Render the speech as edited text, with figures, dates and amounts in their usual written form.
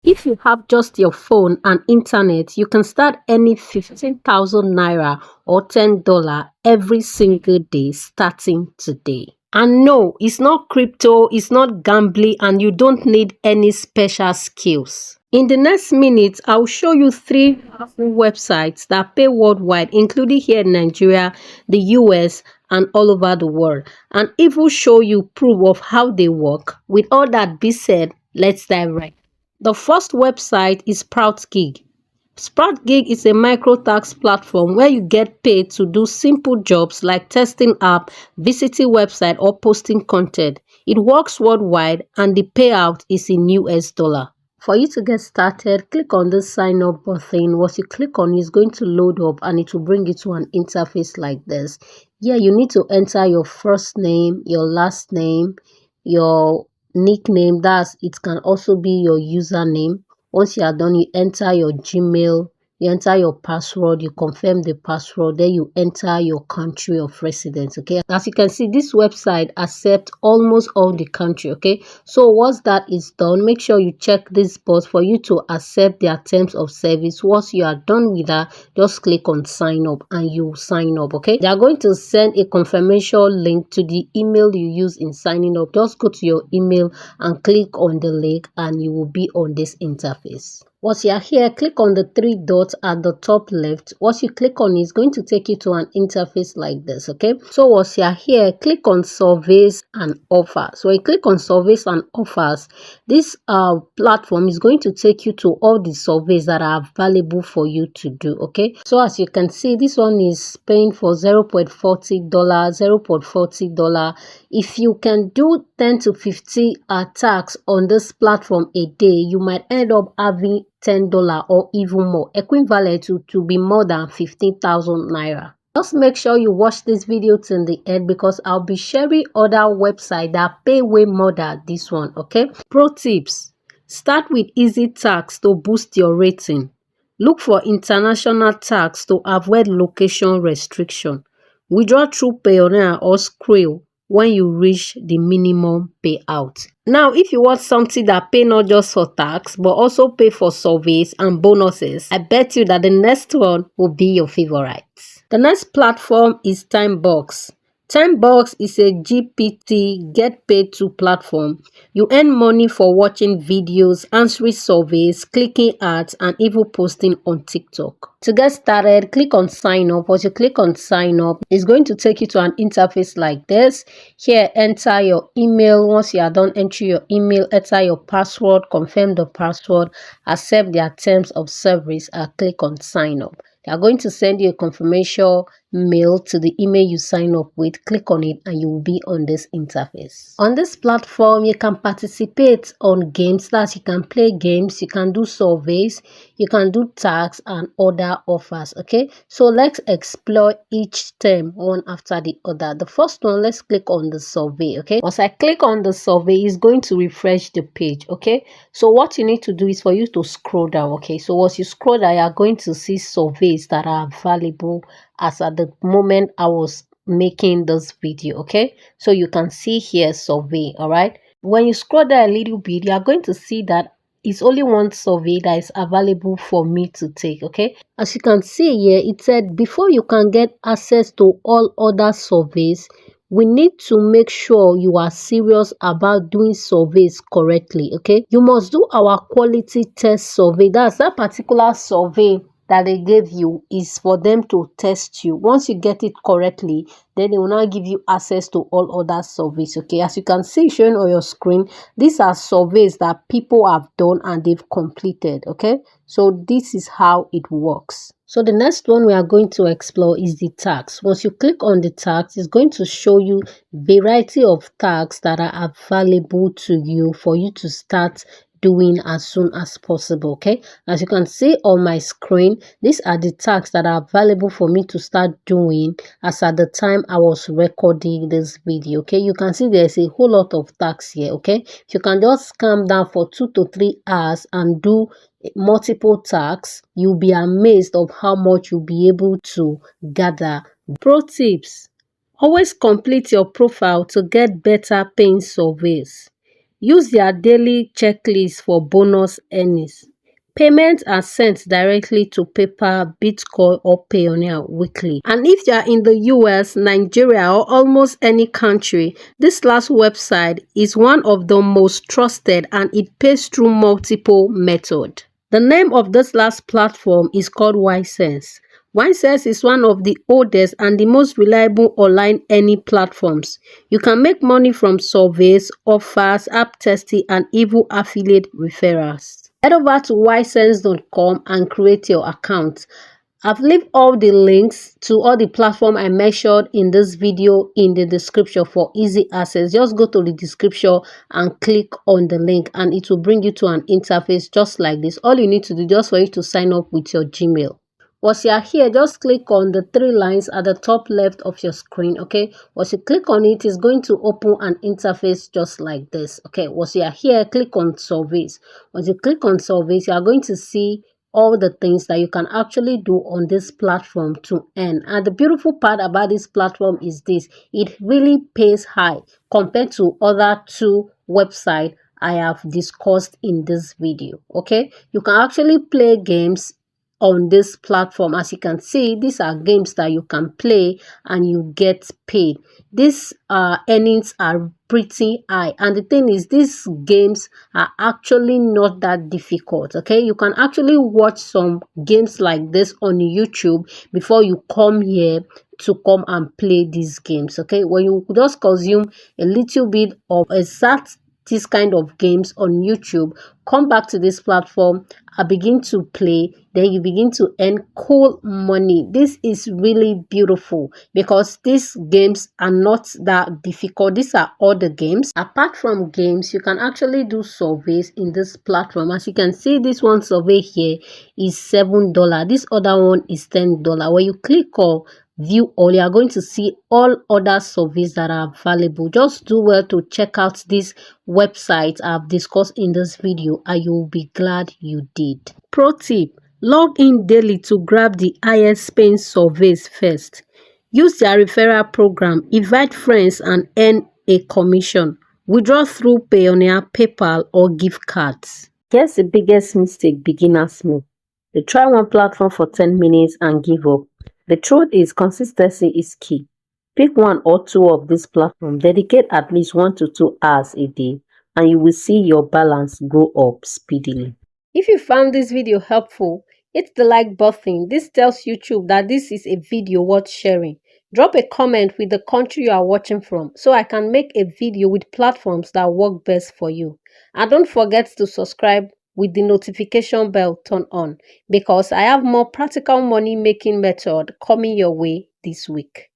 If you have just your phone and internet, you can start earning 15,000 naira or $10 every single day starting today. And no, it's not crypto, it's not gambling, and you don't need any special skills. In the next minute, I'll show you 3 powerful websites that pay worldwide, including here in Nigeria, the US, and all over the world, and even show you proof of how they work. With all that being said, let's dive right. The first website is SproutGigs. SproutGigs is a microtasks platform where you get paid to do simple jobs like testing app, visiting website, or posting content. It works worldwide and the payout is in US dollar. For you to get started, click on the sign up button. Once you click on it, it's going to load up and it will bring you to an interface like this. Yeah, you need to enter your first name, your last name, your nickname. It can also be your username. Once you are done, you enter your Gmail, you enter your password, you confirm the password, then you enter your country of residence. Okay, as you can see, this website accepts almost all the country. Okay, so once that is done, make sure you check this box for you to accept their terms of service. Once you are done with that, just click on sign up and you sign up. Okay, they are going to send a confirmation link to the email you use in signing up. Just go to your email and click on the link and you will be on this interface. Once you are here, click on the 3 dots at the top left. Once you click on it, it's going to take you to an interface like this. Okay, so once you are here, click on surveys and offers. So you click on surveys and offers, this platform is going to take you to all the surveys that are available for you to do. Okay, so as you can see, this one is paying for $0.40, $0.40. If you can do 10 to 50 attacks on this platform a day, you might end up having $10 or even more, equivalent to be more than 15,000 naira. Just make sure you watch this video till the end because I'll be sharing other websites that pay way more than this one. Okay, pro tips: start with easy tags to boost your rating. Look for international tags to avoid location restriction. Withdraw through Payoneer or Skrill when you reach the minimum payout. Now, if you want something that pay not just for tax but also pay for surveys and bonuses, I bet you that the next one will be your favorite. The next platform is TimeBucks. TimeBucks is a GPT get paid to platform. You earn money for watching videos, answering surveys, clicking ads, and even posting on TikTok. To get started, click on sign up. Once you click on sign up, it's going to take you to an interface like this. Here, enter your email. Once you are done entering your email, enter your password, confirm the password, accept their terms of service, and click on sign up. They are going to send you a confirmation mail to the email you sign up with. Click on it and you will be on this interface. On this platform, you can participate on games. That you can play games, you can do surveys, you can do tags and other offers. Okay, so let's explore each term one after the other. The first one, let's click on the survey. Okay, once I click on the survey, it's going to refresh the page. Okay, so what you need to do is for you to scroll down. Okay, so once you scroll down, you are going to see surveys that are available as at the moment I was making this video. Okay, so you can see here survey. All right, when you scroll down a little bit, you are going to see that it's only one survey that is available for me to take. Okay, as you can see here, it said before you can get access to all other surveys, we need to make sure you are serious about doing surveys correctly. Okay, you must do our quality test survey. That's that particular survey that they gave you is for them to test you. Once you get it correctly, then they will now give you access to all other surveys. Okay, as you can see showing on your screen, these are surveys that people have done and they've completed. Okay, so this is how it works. So the next one we are going to explore is the tags. Once you click on the tags, it's going to show you variety of tags that are available to you for you to start doing as soon as possible. Okay, as you can see on my screen, these are the tasks that are available for me to start doing as at the time I was recording this video. Okay, you can see there's a whole lot of tasks here. Okay, you can just calm down for 2 to 3 hours and do multiple tasks. You'll be amazed of how much you'll be able to gather. Pro tips: always complete your profile to get better paying surveys. Use their daily checklist for bonus earnings. Payments are sent directly to PayPal, Bitcoin, or Payoneer weekly. And if you are in the US, Nigeria, or almost any country, this last website is one of the most trusted and it pays through multiple methods. The name of this last platform is called ySense. ySense is one of the oldest and the most reliable online earning platforms. You can make money from surveys, offers, app testing, and even affiliate referrals. Head over to ySense.com and create your account. I've left all the links to all the platform I mentioned in this video in the description for easy access. Just go to the description and click on the link and it will bring you to an interface just like this. All you need to do just for you to sign up with your Gmail. Once you are here, just click on the three lines at the top left of your screen. Okay, once you click on it, it's going to open an interface just like this. Okay, once you are here, click on surveys. Once you click on surveys, you are going to see all the things that you can actually do on this platform to earn. And the beautiful part about this platform is this: it really pays high compared to other two websites I have discussed in this video. Okay, you can actually play games on this platform. As you can see, these are games that you can play and you get paid. These earnings are pretty high, and the thing is, these games are actually not that difficult. Okay, you can actually watch some games like this on YouTube before you come here to come and play these games. Okay, when you just consume a little bit of this kind of games on YouTube, come back to this platform, I begin to play, then you begin to earn cool money. This is really beautiful because these games are not that difficult. These are all the games. Apart from games, you can actually do surveys in this platform. As you can see, this one survey here is $7. This other one is $10. When you click on view all, you are going to see all other surveys that are available. Just do well to check out these websites I've discussed in this video and you will be glad you did. Pro tip: log in daily to grab the highest paying surveys first. Use their referral program, invite friends and earn a commission. Withdraw through Payoneer, PayPal or gift cards. Here's the biggest mistake beginners make: they try one platform for 10 minutes and give up. The truth is, consistency is key. Pick one or two of these platforms, dedicate at least 1 to 2 hours a day, and you will see your balance go up speedily. If you found this video helpful, hit the like button. This tells YouTube that this is a video worth sharing. Drop a comment with the country you are watching from so I can make a video with platforms that work best for you. And don't forget to subscribe with the notification bell turned on because I have more practical money making method coming your way this week.